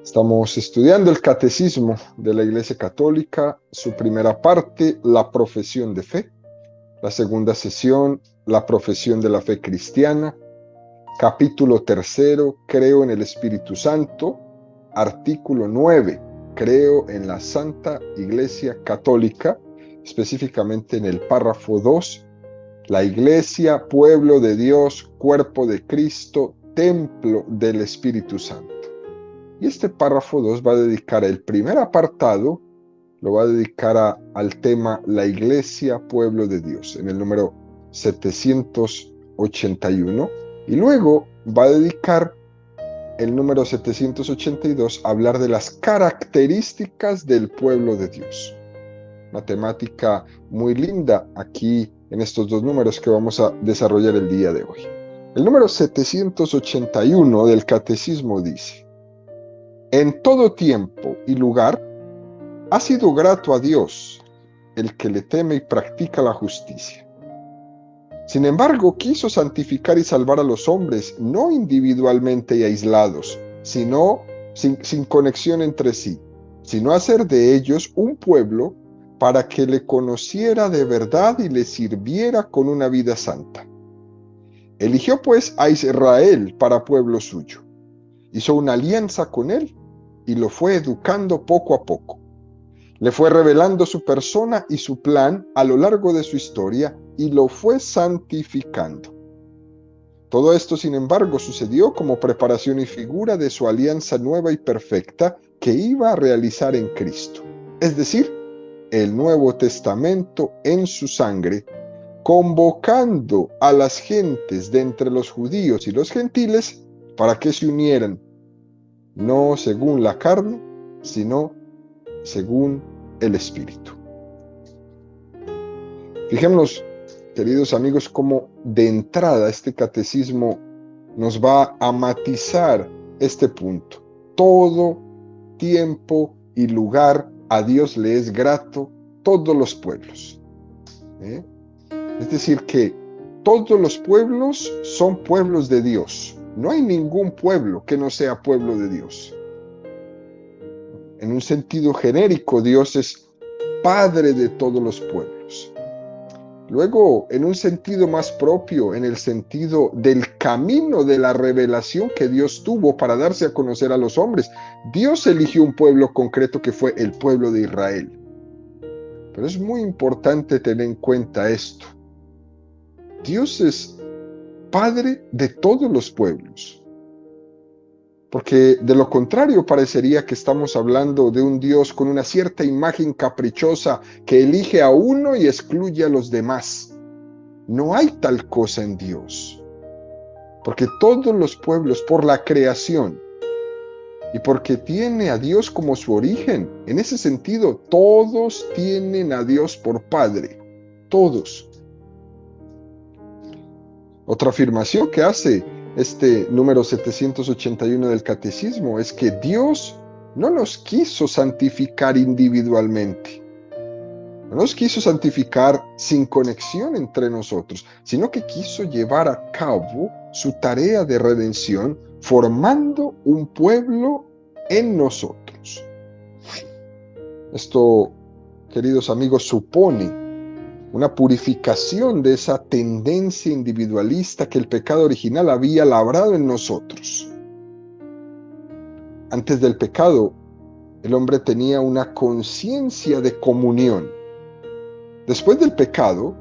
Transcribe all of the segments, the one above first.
Estamos estudiando el Catecismo de la Iglesia Católica, su primera parte, la profesión de fe, la segunda sesión, la profesión de la fe cristiana, capítulo tercero, creo en el Espíritu Santo, artículo 9, creo en la Santa Iglesia Católica, específicamente en el párrafo 2, la Iglesia, pueblo de Dios, cuerpo de Cristo, templo del Espíritu Santo. Y este párrafo 2 va a dedicar el primer apartado, lo va a dedicar al tema la Iglesia, pueblo de Dios, en el número 781. Y luego va a dedicar el número 782 a hablar de las características del pueblo de Dios. Una temática muy linda aquí en estos dos números que vamos a desarrollar el día de hoy. El número 781 del Catecismo dice: en todo tiempo y lugar ha sido grato a Dios el que le teme y practica la justicia. Sin embargo, quiso santificar y salvar a los hombres, no individualmente y aislados, sino sin conexión entre sí, sino hacer de ellos un pueblo para que le conociera de verdad y le sirviera con una vida santa. Eligió pues a Israel para pueblo suyo. Hizo una alianza con él y lo fue educando poco a poco. Le fue revelando su persona y su plan a lo largo de su historia y lo fue santificando. Todo esto, sin embargo, sucedió como preparación y figura de su alianza nueva y perfecta que iba a realizar en Cristo, es decir, el Nuevo Testamento en su sangre, convocando a las gentes de entre los judíos y los gentiles para que se unieran, no según la carne, sino según el Espíritu. Fijémonos, queridos amigos, cómo de entrada este catecismo nos va a matizar este punto. Todo tiempo y lugar a Dios le es grato, todos los pueblos. Es decir, que todos los pueblos son pueblos de Dios. No hay ningún pueblo que no sea pueblo de Dios. En un sentido genérico, Dios es Padre de todos los pueblos. Luego, en un sentido más propio, en el sentido del camino de la revelación que Dios tuvo para darse a conocer a los hombres, Dios eligió un pueblo concreto que fue el pueblo de Israel. Pero es muy importante tener en cuenta esto. Dios es Padre de todos los pueblos. Porque de lo contrario parecería que estamos hablando de un Dios con una cierta imagen caprichosa que elige a uno y excluye a los demás. No hay tal cosa en Dios. Porque todos los pueblos, por la creación y porque tiene a Dios como su origen, en ese sentido, todos tienen a Dios por Padre. Todos. Otra afirmación que hace este número 781 del Catecismo es que Dios no nos quiso santificar individualmente, no nos quiso santificar sin conexión entre nosotros, sino que quiso llevar a cabo su tarea de redención formando un pueblo en nosotros. Esto, queridos amigos, supone una purificación de esa tendencia individualista que el pecado original había labrado en nosotros. Antes del pecado, el hombre tenía una conciencia de comunión. Después del pecado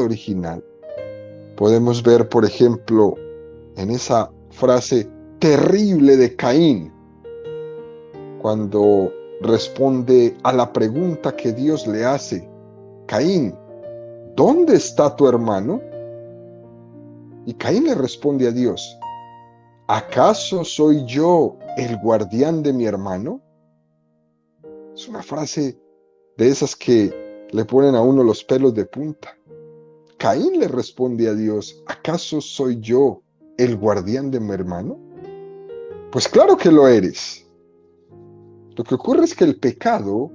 original, podemos ver, por ejemplo, en esa frase terrible de Caín, cuando responde a la pregunta que Dios le hace: Caín, ¿dónde está tu hermano? Y Caín le responde a Dios: ¿acaso soy yo el guardián de mi hermano? Es una frase de esas que le ponen a uno los pelos de punta. Caín le responde a Dios: ¿acaso soy yo el guardián de mi hermano? Pues claro que lo eres. Lo que ocurre es que el pecado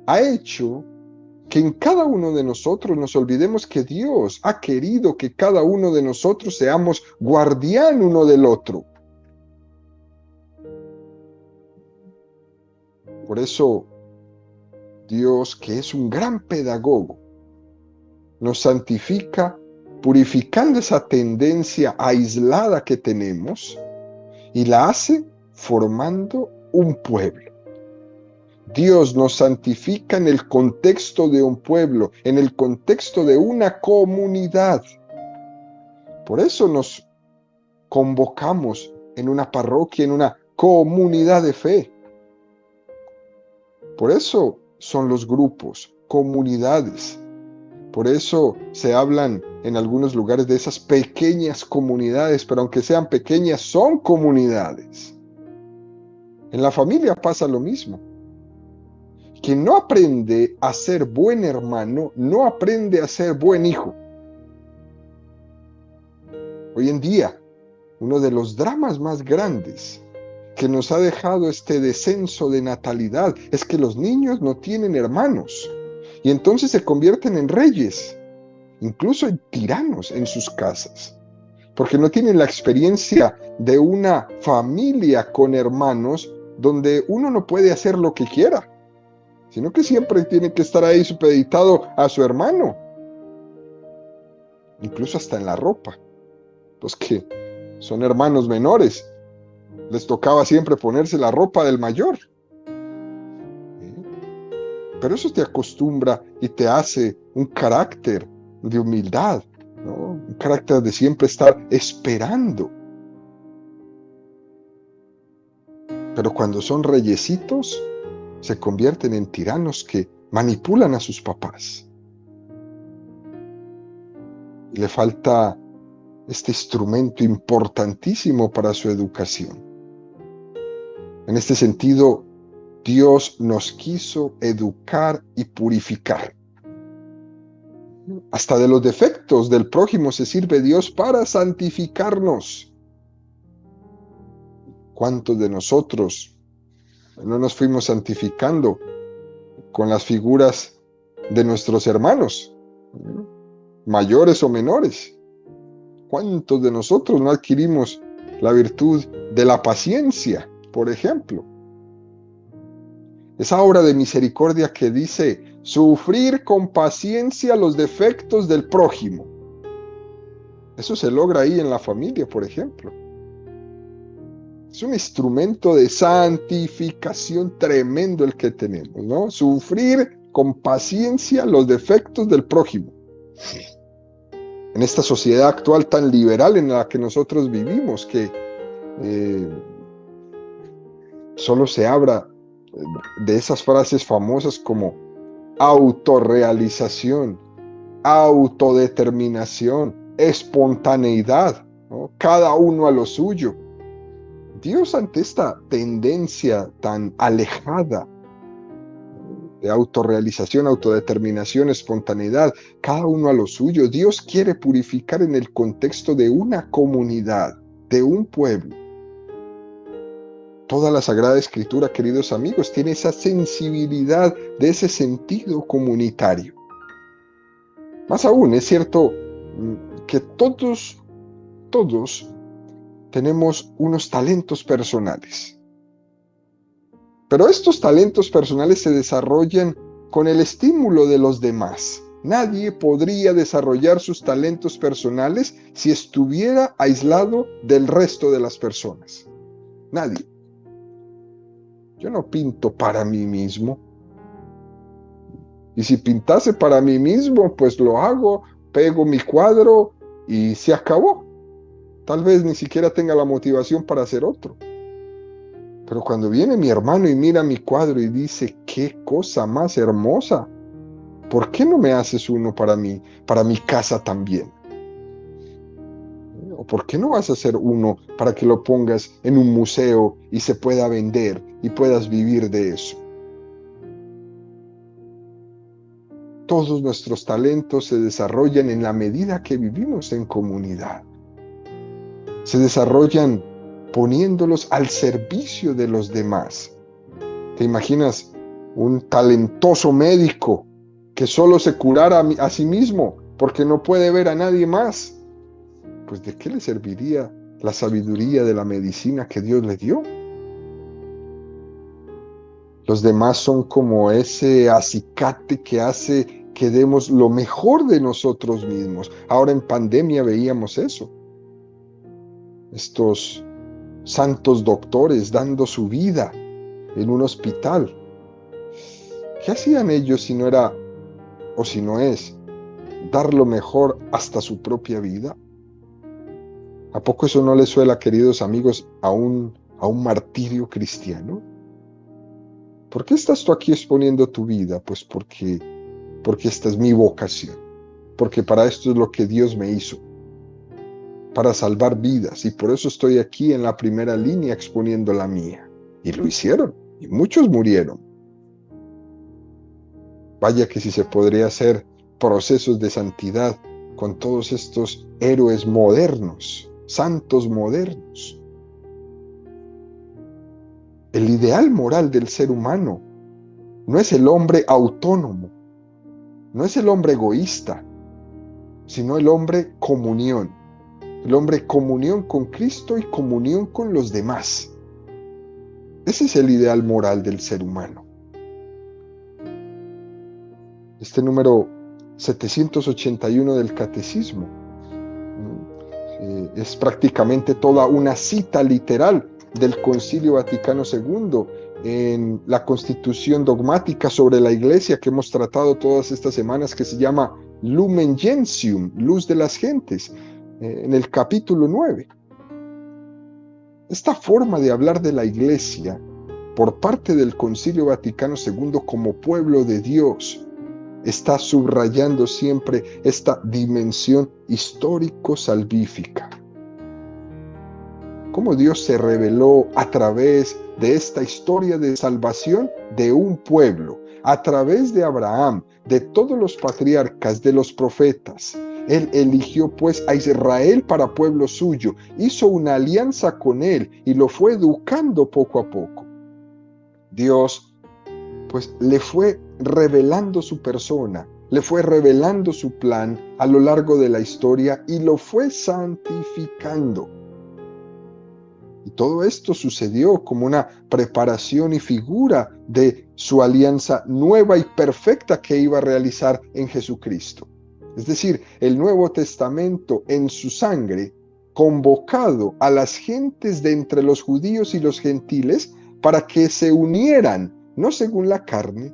ha hecho que en cada uno de nosotros nos olvidemos que Dios ha querido que cada uno de nosotros seamos guardián uno del otro. Por eso Dios, que es un gran pedagogo, nos santifica purificando esa tendencia aislada que tenemos y la hace formando un pueblo. Dios nos santifica en el contexto de un pueblo, en el contexto de una comunidad. Por eso nos convocamos en una parroquia, en una comunidad de fe. Por eso son los grupos, comunidades. Por eso se hablan en algunos lugares de esas pequeñas comunidades, pero aunque sean pequeñas, son comunidades. En la familia pasa lo mismo. Quien no aprende a ser buen hermano, no aprende a ser buen hijo. Hoy en día, uno de los dramas más grandes que nos ha dejado este descenso de natalidad es que los niños no tienen hermanos y entonces se convierten en reyes, incluso en tiranos en sus casas, porque no tienen la experiencia de una familia con hermanos donde uno no puede hacer lo que quiera, sino que siempre tiene que estar ahí supeditado a su hermano, incluso hasta en la ropa. Los que son hermanos menores, les tocaba siempre ponerse la ropa del mayor. Pero eso te acostumbra y te hace un carácter de humildad, ¿no? Un carácter de siempre estar esperando. Pero cuando son reyesitos, se convierten en tiranos que manipulan a sus papás. Y le falta este instrumento importantísimo para su educación. En este sentido, Dios nos quiso educar y purificar. Hasta de los defectos del prójimo se sirve Dios para santificarnos. ¿Cuántos de nosotros no nos fuimos santificando con las figuras de nuestros hermanos, mayores o menores? ¿Cuántos de nosotros no adquirimos la virtud de la paciencia, por ejemplo? Esa obra de misericordia que dice sufrir con paciencia los defectos del prójimo. Eso se logra ahí en la familia, por ejemplo. Es un instrumento de santificación tremendo el que tenemos, ¿no? Sufrir con paciencia los defectos del prójimo. En esta sociedad actual tan liberal en la que nosotros vivimos, que solo se habla de esas frases famosas como autorrealización, autodeterminación, espontaneidad, ¿no? Cada uno a lo suyo. Dios, ante esta tendencia tan alejada de autorrealización, autodeterminación, espontaneidad, cada uno a lo suyo, Dios quiere purificar en el contexto de una comunidad, de un pueblo. Toda la Sagrada Escritura, queridos amigos, tiene esa sensibilidad de ese sentido comunitario. Más aún, es cierto que todos tenemos unos talentos personales. Pero estos talentos personales se desarrollan con el estímulo de los demás. Nadie podría desarrollar sus talentos personales si estuviera aislado del resto de las personas. Nadie. Yo no pinto para mí mismo. Y si pintase para mí mismo, pues lo hago, pego mi cuadro y se acabó. Tal vez ni siquiera tenga la motivación para hacer otro. Pero cuando viene mi hermano y mira mi cuadro y dice, qué cosa más hermosa, ¿por qué no me haces uno para mí, para mi casa también? ¿O por qué no vas a hacer uno para que lo pongas en un museo y se pueda vender y puedas vivir de eso? Todos nuestros talentos se desarrollan en la medida que vivimos en comunidad. Se desarrollan poniéndolos al servicio de los demás. ¿Te imaginas un talentoso médico que solo se curara a sí mismo porque no puede ver a nadie más? Pues ¿de qué le serviría la sabiduría de la medicina que Dios le dio? Los demás son como ese acicate que hace que demos lo mejor de nosotros mismos. Ahora en pandemia veíamos eso. Estos santos doctores dando su vida en un hospital. ¿Qué hacían ellos si no era, o si no es, dar lo mejor hasta su propia vida? ¿A poco eso no les suena, queridos amigos, a un martirio cristiano? ¿Por qué estás tú aquí exponiendo tu vida? Pues porque esta es mi vocación, porque para esto es lo que Dios me hizo, para salvar vidas, y por eso estoy aquí en la primera línea exponiendo la mía. Y lo hicieron, y muchos murieron. Vaya que si se podría hacer procesos de santidad con todos estos héroes modernos, santos modernos. El ideal moral del ser humano no es el hombre autónomo, no es el hombre egoísta, sino el hombre comunión. El hombre comunión con Cristo y comunión con los demás. Ese es el ideal moral del ser humano. Este número 781 del Catecismo es prácticamente toda una cita literal del Concilio Vaticano II en la Constitución dogmática sobre la Iglesia que hemos tratado todas estas semanas, que se llama Lumen Gentium, luz de las gentes, en el capítulo 9. Esta forma de hablar de la Iglesia por parte del Concilio Vaticano II como pueblo de Dios está subrayando siempre esta dimensión histórico-salvífica. Cómo Dios se reveló a través de esta historia de salvación de un pueblo, a través de Abraham, de todos los patriarcas, de los profetas. Él eligió pues a Israel para pueblo suyo, hizo una alianza con él y lo fue educando poco a poco. Dios pues le fue revelando su persona, le fue revelando su plan a lo largo de la historia y lo fue santificando. Y todo esto sucedió como una preparación y figura de su alianza nueva y perfecta que iba a realizar en Jesucristo. Es decir, el Nuevo Testamento en su sangre, convocado a las gentes de entre los judíos y los gentiles para que se unieran, no según la carne,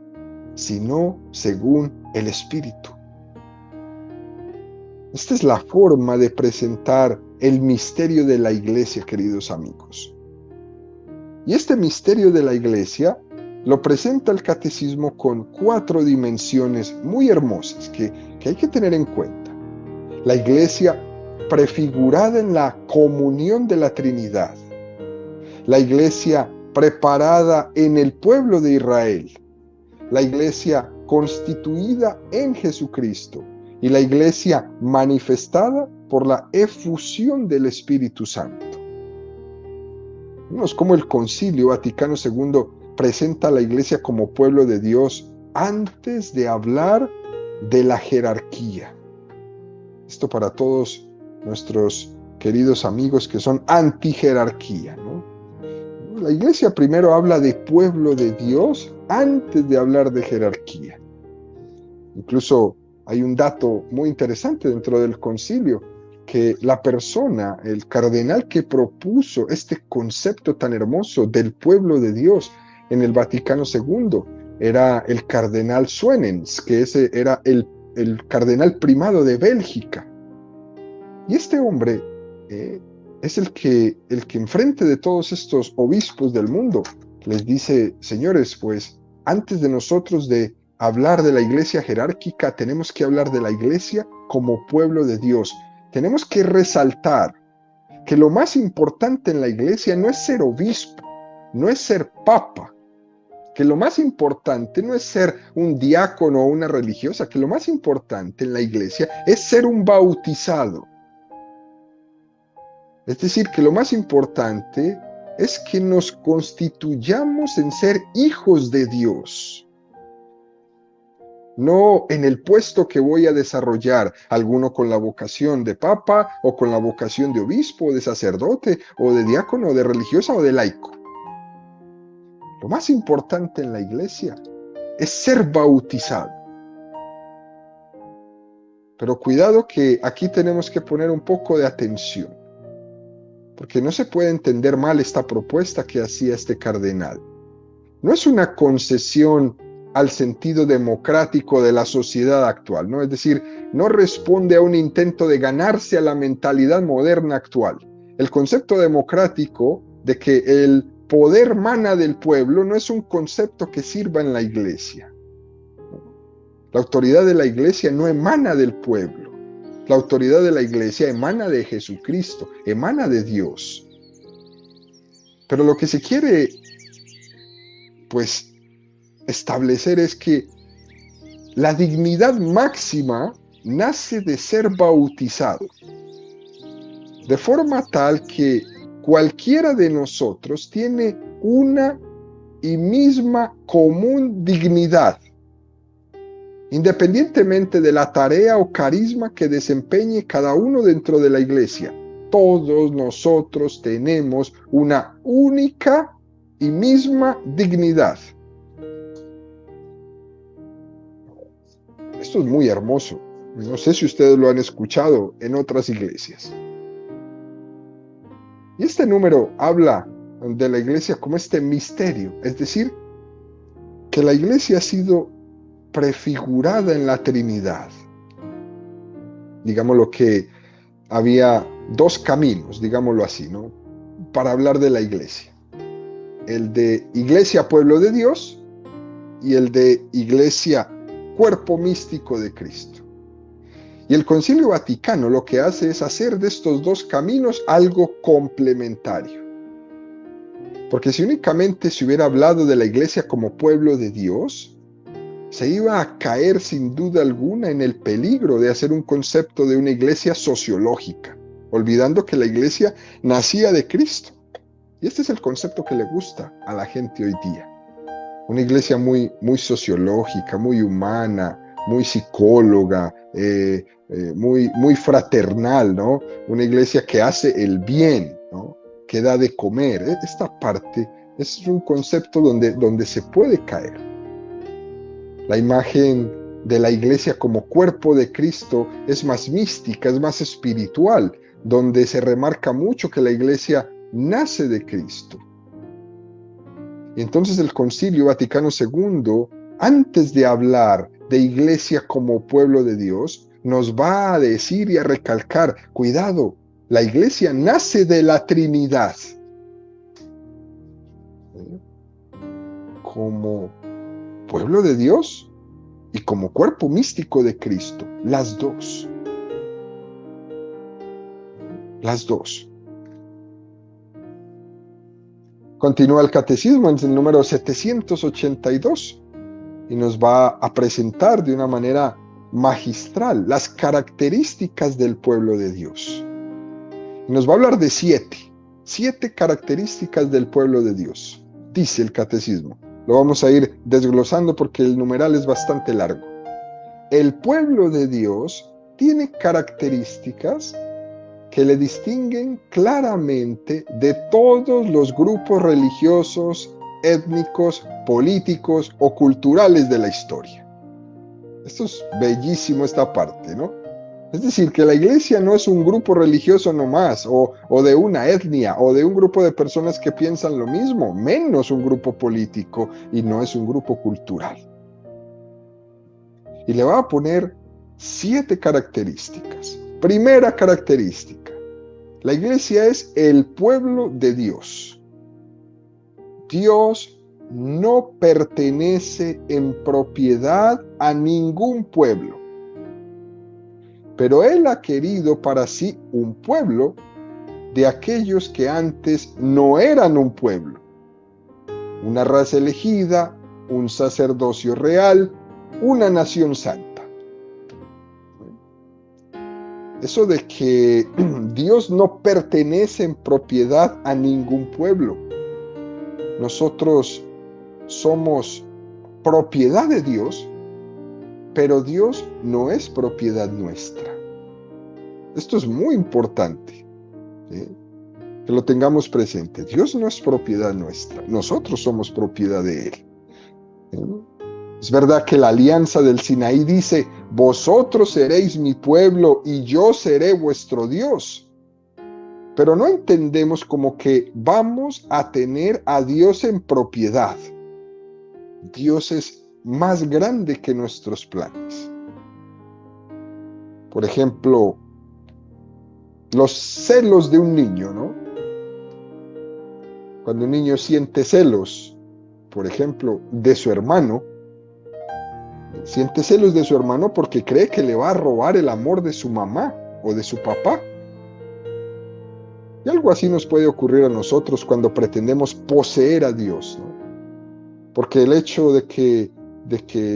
sino según el Espíritu. Esta es la forma de presentar el misterio de la Iglesia, queridos amigos. Y este misterio de la Iglesia lo presenta el Catecismo con 4 dimensiones muy hermosas que hay que tener en cuenta. La Iglesia prefigurada en la comunión de la Trinidad. La Iglesia preparada en el pueblo de Israel. La Iglesia constituida en Jesucristo. Y la Iglesia manifestada por la efusión del Espíritu Santo. Vemos cómo el Concilio Vaticano II presenta a la Iglesia como pueblo de Dios antes de hablar de la jerarquía. Esto para todos nuestros queridos amigos que son anti-jerarquía, ¿no? La Iglesia primero habla de pueblo de Dios antes de hablar de jerarquía. Incluso hay un dato muy interesante dentro del concilio, que la persona, el cardenal que propuso este concepto tan hermoso del pueblo de Dios en el Vaticano II, era el cardenal Suenens, que ese era el cardenal primado de Bélgica. Y este hombre es el que enfrente de todos estos obispos del mundo les dice: señores, pues antes de nosotros de hablar de la iglesia jerárquica, tenemos que hablar de la iglesia como pueblo de Dios. Tenemos que resaltar que lo más importante en la iglesia no es ser obispo, no es ser papa, que lo más importante no es ser un diácono o una religiosa, que lo más importante en la iglesia es ser un bautizado. Es decir, que lo más importante es que nos constituyamos en ser hijos de Dios. No en el puesto que voy a desarrollar, alguno con la vocación de papa o con la vocación de obispo, o de sacerdote, o de diácono, o de religiosa, o de laico. Lo más importante en la iglesia es ser bautizado. Pero cuidado que aquí tenemos que poner un poco de atención, porque no se puede entender mal esta propuesta que hacía este cardenal. No es una concesión al sentido democrático de la sociedad actual, ¿no? Es decir, no responde a un intento de ganarse a la mentalidad moderna actual. El concepto democrático de que el poder mana del pueblo no es un concepto que sirva en la iglesia. La autoridad de la iglesia no emana del pueblo. La autoridad de la iglesia emana de Jesucristo, emana de Dios. Pero lo que se quiere, pues, establecer es que la dignidad máxima nace de ser bautizado, de forma tal que cualquiera de nosotros tiene una y misma común dignidad, independientemente de la tarea o carisma que desempeñe cada uno dentro de la iglesia. Todos nosotros tenemos una única y misma dignidad. Esto es muy hermoso. No sé si ustedes lo han escuchado en otras iglesias. Y este número habla de la iglesia como este misterio, es decir, que la iglesia ha sido prefigurada en la Trinidad. Digámoslo que había dos caminos, digámoslo así, ¿no? Para hablar de la iglesia. El de iglesia pueblo de Dios y el de iglesia cuerpo místico de Cristo. Y el Concilio Vaticano lo que hace es hacer de estos dos caminos algo complementario. Porque si únicamente se hubiera hablado de la iglesia como pueblo de Dios, se iba a caer sin duda alguna en el peligro de hacer un concepto de una iglesia sociológica, olvidando que la iglesia nacía de Cristo. Y este es el concepto que le gusta a la gente hoy día. Una iglesia muy sociológica, muy humana, muy psicóloga, muy fraternal, ¿no? Una iglesia que hace el bien, ¿no? Que da de comer. Esta parte es un concepto donde se puede caer. La imagen de la iglesia como cuerpo de Cristo es más mística, es más espiritual, donde se remarca mucho que la iglesia nace de Cristo. Y entonces el Concilio Vaticano II, antes de hablar de iglesia como pueblo de Dios, nos va a decir y a recalcar, cuidado, la iglesia nace de la Trinidad. Como pueblo de Dios y como cuerpo místico de Cristo, las dos. Las dos. Continúa el catecismo en el número 782 y nos va a presentar de una manera magistral las características del pueblo de Dios. Y nos va a hablar de siete características del pueblo de Dios, dice el catecismo. Lo vamos a ir desglosando porque el numeral es bastante largo. El pueblo de Dios tiene características que le distinguen claramente de todos los grupos religiosos, étnicos, políticos o culturales de la historia. Esto es bellísimo, esta parte, ¿no? Es decir, que la iglesia no es un grupo religioso nomás, o de una etnia, o de un grupo de personas que piensan lo mismo, menos un grupo político, y no es un grupo cultural. Y le va a poner 7 características. Primera característica: la iglesia es el pueblo de Dios. Dios no pertenece en propiedad a ningún pueblo, pero Él ha querido para sí un pueblo de aquellos que antes no eran un pueblo, una raza elegida, un sacerdocio real, una nación santa. Eso de que Dios no pertenece en propiedad a ningún pueblo. Nosotros somos propiedad de Dios, pero Dios no es propiedad nuestra. Esto es muy importante, ¿sí? que lo tengamos presente. Dios no es propiedad nuestra, nosotros somos propiedad de Él. Es verdad que la alianza del Sinaí dice, vosotros seréis mi pueblo y yo seré vuestro Dios. Pero no entendemos como que vamos a tener a Dios en propiedad. Dios es más grande que nuestros planes. Por ejemplo, los celos de un niño, ¿no? Cuando un niño siente celos, por ejemplo, de su hermano, siente celos de su hermano porque cree que le va a robar el amor de su mamá o de su papá. Y algo así nos puede ocurrir a nosotros cuando pretendemos poseer a Dios, ¿no? Porque el hecho de que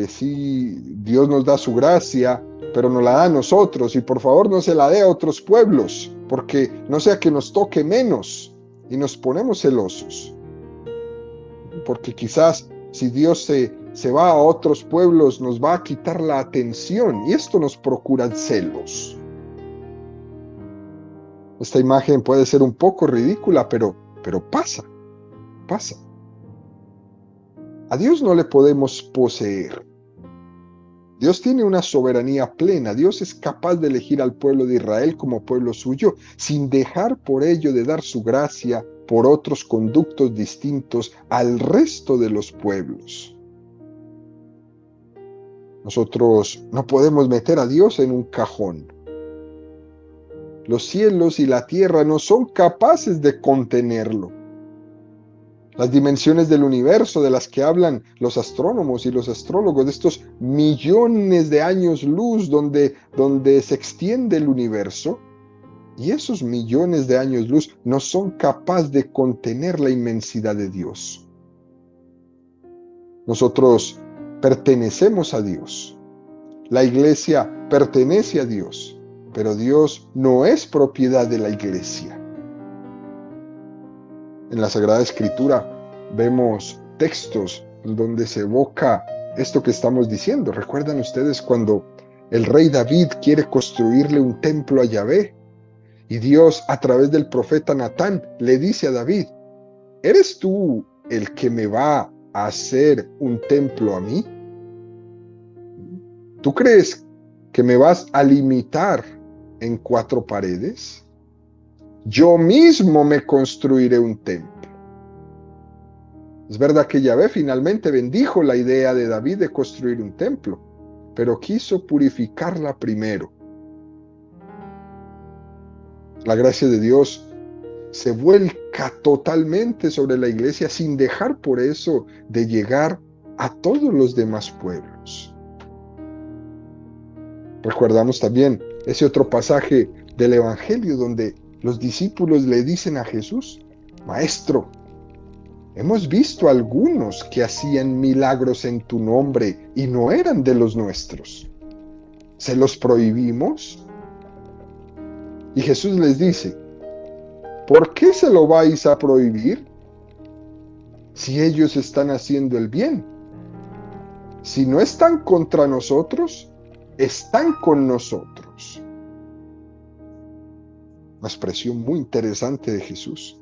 sí, Dios nos da su gracia, pero nos la da a nosotros, y por favor no se la dé a otros pueblos, porque no sea que nos toque menos y nos ponemos celosos. Porque quizás si Dios se va a otros pueblos, nos va a quitar la atención, y esto nos procura celos. Esta imagen puede ser un poco ridícula, pero pasa. A Dios no le podemos poseer. Dios tiene una soberanía plena. Dios es capaz de elegir al pueblo de Israel como pueblo suyo, sin dejar por ello de dar su gracia por otros conductos distintos al resto de los pueblos. Nosotros no podemos meter a Dios en un cajón. Los cielos y la tierra no son capaces de contenerlo. Las dimensiones del universo de las que hablan los astrónomos y los astrólogos, de estos millones de años luz donde se extiende el universo, y esos millones de años luz no son capaces de contener la inmensidad de Dios. Nosotros pertenecemos a Dios. La iglesia pertenece a Dios. Pero Dios no es propiedad de la iglesia. En la Sagrada Escritura vemos textos donde se evoca esto que estamos diciendo. ¿Recuerdan ustedes cuando el rey David quiere construirle un templo a Yahvé? Y Dios, a través del profeta Natán, le dice a David, ¿eres tú el que me va a hacer un templo a mí? ¿Tú crees que me vas a limitar en 4 paredes? Yo mismo me construiré un templo. Es verdad que Yahvé finalmente bendijo la idea de David de construir un templo, pero quiso purificarla primero. La gracia de Dios se vuelca totalmente sobre la iglesia sin dejar por eso de llegar a todos los demás pueblos. Recordamos también ese otro pasaje del Evangelio donde los discípulos le dicen a Jesús, Maestro, hemos visto algunos que hacían milagros en tu nombre y no eran de los nuestros. ¿Se los prohibimos? Y Jesús les dice, ¿por qué se lo vais a prohibir? Si ellos están haciendo el bien. Si no están contra nosotros, están con nosotros. Una expresión muy interesante de Jesús.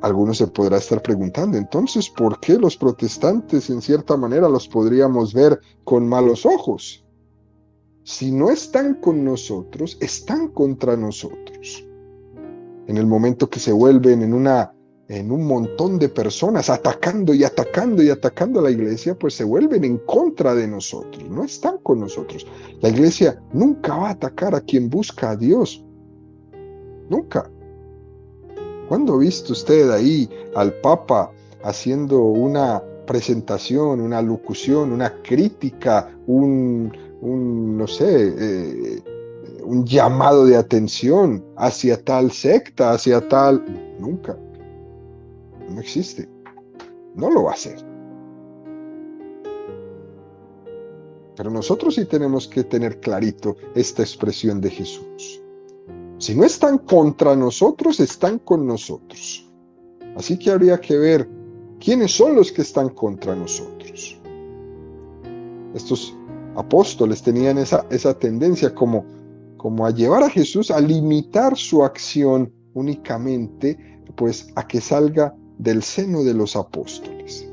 Algunos se podrá estar preguntando, entonces, ¿por qué los protestantes en cierta manera los podríamos ver con malos ojos? Si no están con nosotros, están contra nosotros. En el momento que se vuelven en un montón de personas atacando y atacando y atacando a la iglesia, pues se vuelven en contra de nosotros, no están con nosotros. La iglesia nunca va a atacar a quien busca a Dios. Nunca. ¿Cuándo ha visto usted ahí al Papa haciendo una presentación, una locución, una crítica, un llamado de atención hacia tal secta, hacia tal? Nunca. No existe. No lo va a hacer. Pero nosotros sí tenemos que tener clarito esta expresión de Jesús. Si no están contra nosotros, están con nosotros. Así que habría que ver quiénes son los que están contra nosotros. Estos apóstoles tenían esa tendencia como como a llevar a Jesús a limitar su acción únicamente, pues a que salga del seno de los apóstoles.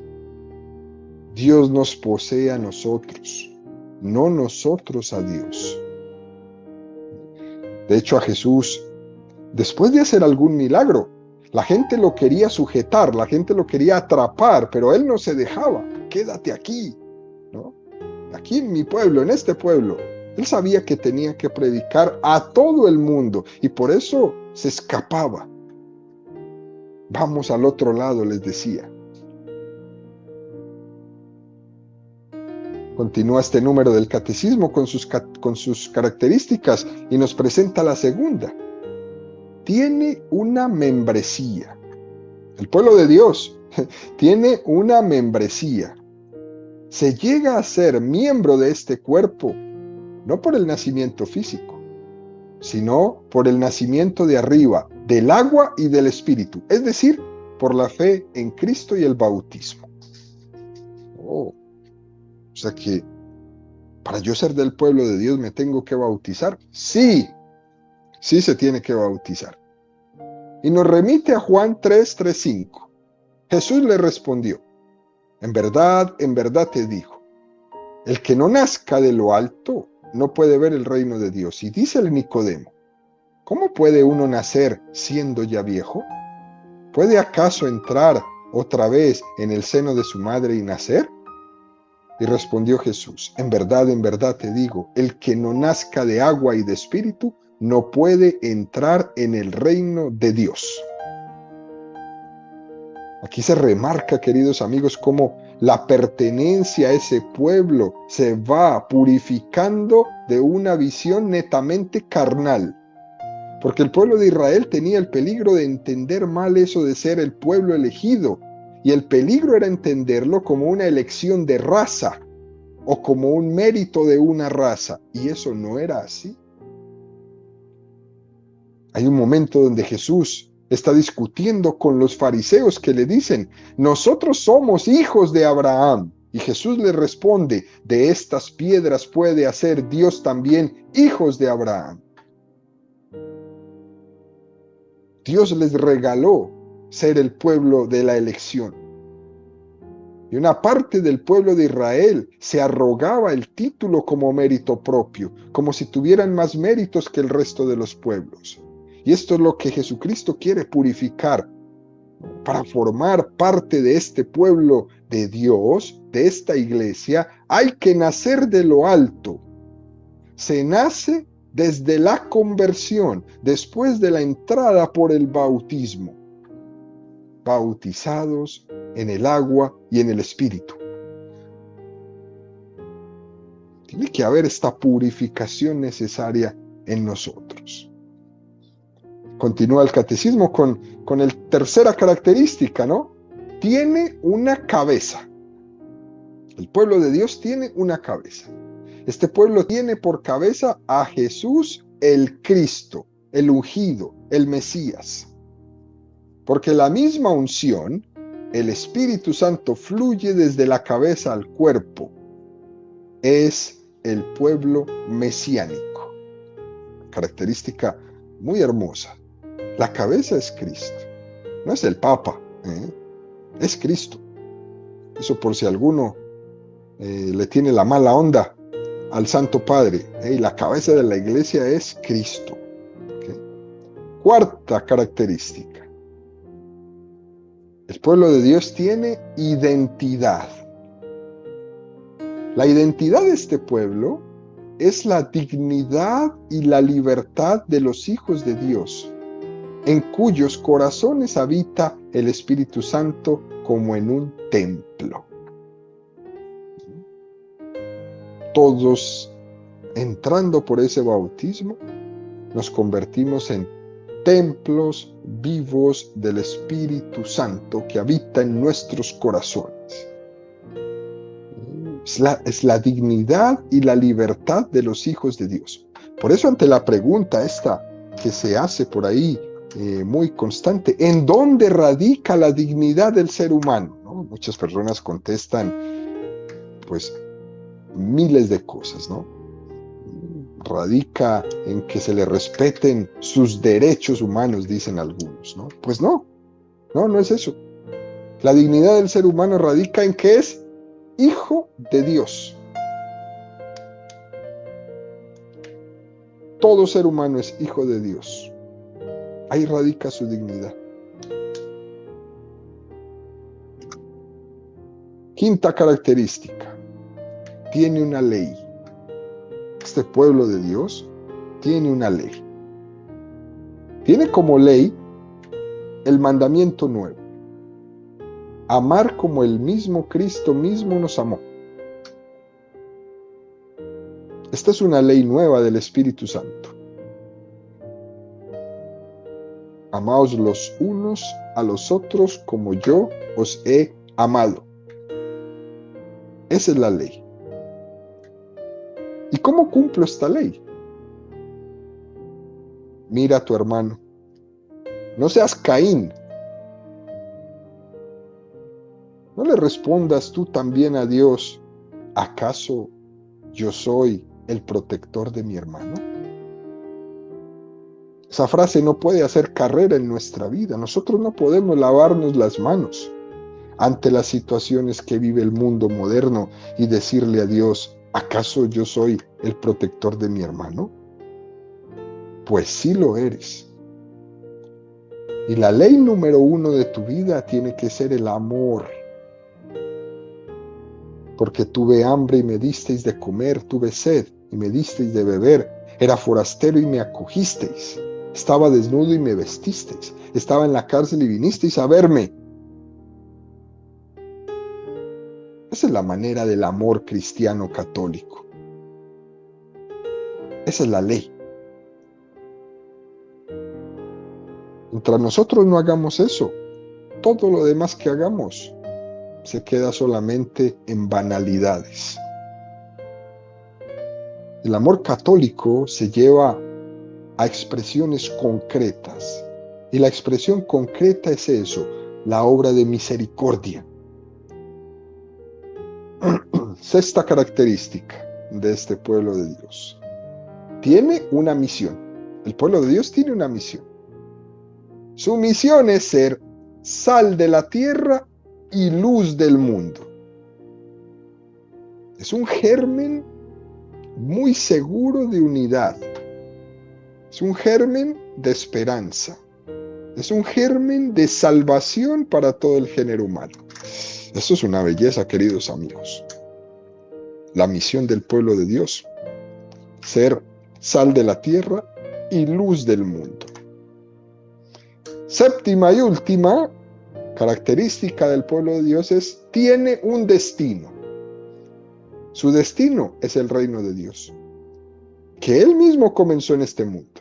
Dios nos posee a nosotros, no nosotros a Dios. De hecho, a Jesús, después de hacer algún milagro, la gente lo quería sujetar, la gente lo quería atrapar, pero él no se dejaba. Quédate aquí, ¿no? Aquí en mi pueblo, en este pueblo. Él sabía que tenía que predicar a todo el mundo y por eso se escapaba. Vamos al otro lado, les decía. Continúa este número del catecismo con sus características y nos presenta la segunda. Tiene una membresía. El pueblo de Dios tiene una membresía. Se llega a ser miembro de este cuerpo, no por el nacimiento físico, sino por el nacimiento de arriba, del agua y del Espíritu, es decir, por la fe en Cristo y el bautismo. O sea que, para yo ser del pueblo de Dios, ¿me tengo que bautizar? Sí, sí se tiene que bautizar. Y nos remite a Juan 3:5. Jesús le respondió, en verdad te digo, el que no nazca de lo alto no puede ver el reino de Dios. Y dícele Nicodemo, ¿cómo puede uno nacer siendo ya viejo? ¿Puede acaso entrar otra vez en el seno de su madre y nacer? Y respondió Jesús, en verdad te digo, el que no nazca de agua y de espíritu no puede entrar en el reino de Dios. Aquí se remarca, queridos amigos, cómo la pertenencia a ese pueblo se va purificando de una visión netamente carnal. Porque el pueblo de Israel tenía el peligro de entender mal eso de ser el pueblo elegido. Y el peligro era entenderlo como una elección de raza o como un mérito de una raza. Y eso no era así. Hay un momento donde Jesús está discutiendo con los fariseos que le dicen, nosotros somos hijos de Abraham. Y Jesús le responde, de estas piedras puede hacer Dios también hijos de Abraham. Dios les regaló ser el pueblo de la elección. Y una parte del pueblo de Israel se arrogaba el título como mérito propio, como si tuvieran más méritos que el resto de los pueblos. Y esto es lo que Jesucristo quiere purificar. Para formar parte de este pueblo de Dios, de esta iglesia, hay que nacer de lo alto. Se nace desde la conversión, después de la entrada por el bautismo. Bautizados en el agua y en el Espíritu. Tiene que haber esta purificación necesaria en nosotros. Continúa el catecismo con la tercera característica, ¿no? Tiene una cabeza. El pueblo de Dios tiene una cabeza. Este pueblo tiene por cabeza a Jesús el Cristo, el ungido, el Mesías. Porque la misma unción, el Espíritu Santo fluye desde la cabeza al cuerpo. Es el pueblo mesiánico. Característica muy hermosa. La cabeza es Cristo. No es el Papa, es Cristo. Eso por si alguno le tiene la mala onda al Santo Padre. La cabeza de la iglesia es Cristo. ¿Okay? Cuarta característica. El pueblo de Dios tiene identidad. La identidad de este pueblo es la dignidad y la libertad de los hijos de Dios, en cuyos corazones habita el Espíritu Santo como en un templo. Todos, entrando por ese bautismo, nos convertimos en templos vivos del Espíritu Santo que habita en nuestros corazones. Es la dignidad y la libertad de los hijos de Dios. Por eso, ante la pregunta esta que se hace por ahí, muy constante, ¿en dónde radica la dignidad del ser humano? ¿No? Muchas personas contestan, pues, miles de cosas, ¿no? radica en que se le respeten sus derechos humanos, dicen algunos, ¿no? Pues no es eso. La dignidad del ser humano radica en que es hijo de Dios. Todo ser humano es hijo de Dios. Ahí radica su dignidad. Quinta característica, tiene una ley. Este pueblo de Dios tiene una ley. Tiene como ley el mandamiento nuevo: amar como el mismo Cristo mismo nos amó. Esta es una ley nueva del Espíritu Santo. Amaos los unos a los otros como yo os he amado. Esa es la ley. ¿Y cómo cumplo esta ley? Mira a tu hermano. No seas Caín. No le respondas tú también a Dios: ¿acaso yo soy el protector de mi hermano? Esa frase no puede hacer carrera en nuestra vida. Nosotros no podemos lavarnos las manos ante las situaciones que vive el mundo moderno y decirle a Dios: ¿acaso yo soy el protector de mi hermano? Pues sí lo eres. Y la ley número 1 de tu vida tiene que ser el amor. Porque tuve hambre y me disteis de comer, tuve sed y me disteis de beber, era forastero y me acogisteis, estaba desnudo y me vestisteis, estaba en la cárcel y vinisteis a verme. Esa es la manera del amor cristiano católico. Esa es la ley. Mientras nosotros no hagamos eso, todo lo demás que hagamos se queda solamente en banalidades. El amor católico se lleva a expresiones concretas. Y la expresión concreta es eso, la obra de misericordia. Sexta característica de este pueblo de Dios. Tiene una misión. El pueblo de Dios tiene una misión. Su misión es ser sal de la tierra y luz del mundo. Es un germen muy seguro de unidad. Es un germen de esperanza. Es un germen de salvación para todo el género humano. Eso es una belleza, queridos amigos. La misión del pueblo de Dios: ser sal de la tierra y luz del mundo. Séptima y última característica del pueblo de Dios es: tiene un destino. Su destino es el reino de Dios, que Él mismo comenzó en este mundo,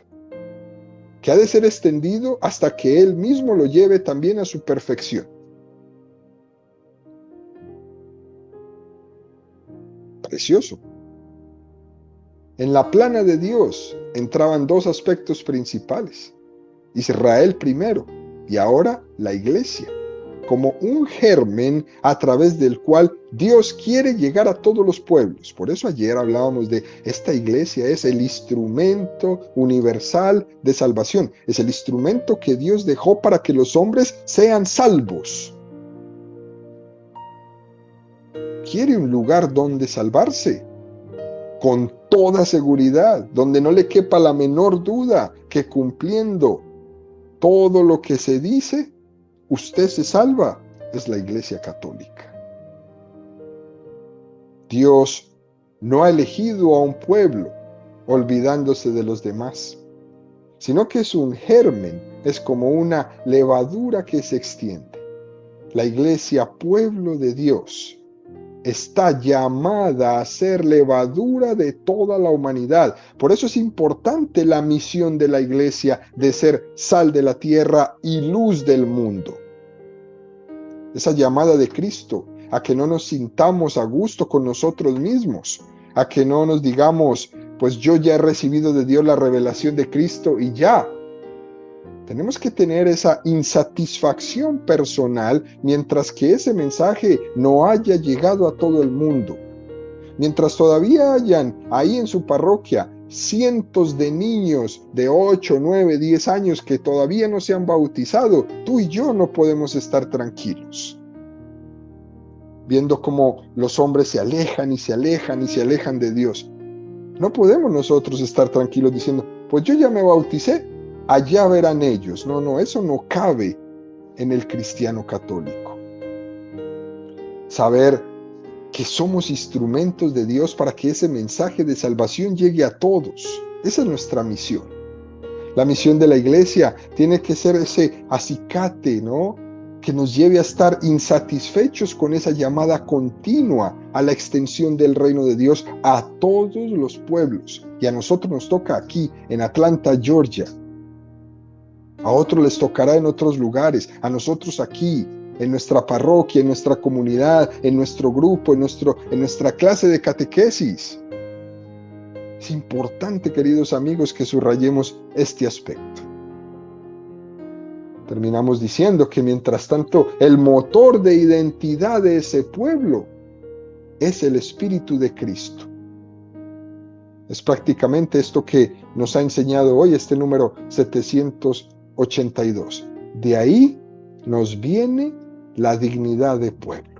que ha de ser extendido hasta que Él mismo lo lleve también a su perfección. Precioso. En la plana de Dios entraban dos aspectos principales: Israel primero y ahora la iglesia, como un germen a través del cual Dios quiere llegar a todos los pueblos. Por eso ayer hablábamos de esta iglesia es el instrumento universal de salvación, es el instrumento que Dios dejó para que los hombres sean salvos. Quiere un lugar donde salvarse, con toda seguridad, donde no le quepa la menor duda que cumpliendo todo lo que se dice, usted se salva. Es la Iglesia Católica. Dios no ha elegido a un pueblo olvidándose de los demás, sino que es un germen, es como una levadura que se extiende. La Iglesia, pueblo de Dios, está llamada a ser levadura de toda la humanidad. Por eso es importante la misión de la iglesia de ser sal de la tierra y luz del mundo. Esa llamada de Cristo a que no nos sintamos a gusto con nosotros mismos, a que no nos digamos: pues yo ya he recibido de Dios la revelación de Cristo y ya. Tenemos que tener esa insatisfacción personal mientras que ese mensaje no haya llegado a todo el mundo. Mientras todavía hayan ahí en su parroquia cientos de niños de 8, 9, 10 años que todavía no se han bautizado, tú y yo no podemos estar tranquilos. Viendo cómo los hombres se alejan y se alejan y se alejan de Dios. No podemos nosotros estar tranquilos diciendo, pues yo ya me bauticé, allá verán ellos. No, eso no cabe en el cristiano católico. Saber que somos instrumentos de Dios para que ese mensaje de salvación llegue a todos. Esa es nuestra misión. La misión de la iglesia tiene que ser ese acicate, ¿no?, que nos lleve a estar insatisfechos con esa llamada continua a la extensión del reino de Dios a todos los pueblos. Y a nosotros nos toca aquí, en Atlanta, Georgia. A otros les tocará en otros lugares. A nosotros aquí, en nuestra parroquia, en nuestra comunidad, en nuestro grupo, en nuestra clase de catequesis. Es importante, queridos amigos, que subrayemos este aspecto. Terminamos diciendo que mientras tanto el motor de identidad de ese pueblo es el Espíritu de Cristo. Es prácticamente esto que nos ha enseñado hoy este número 782. De ahí nos viene la dignidad de pueblo.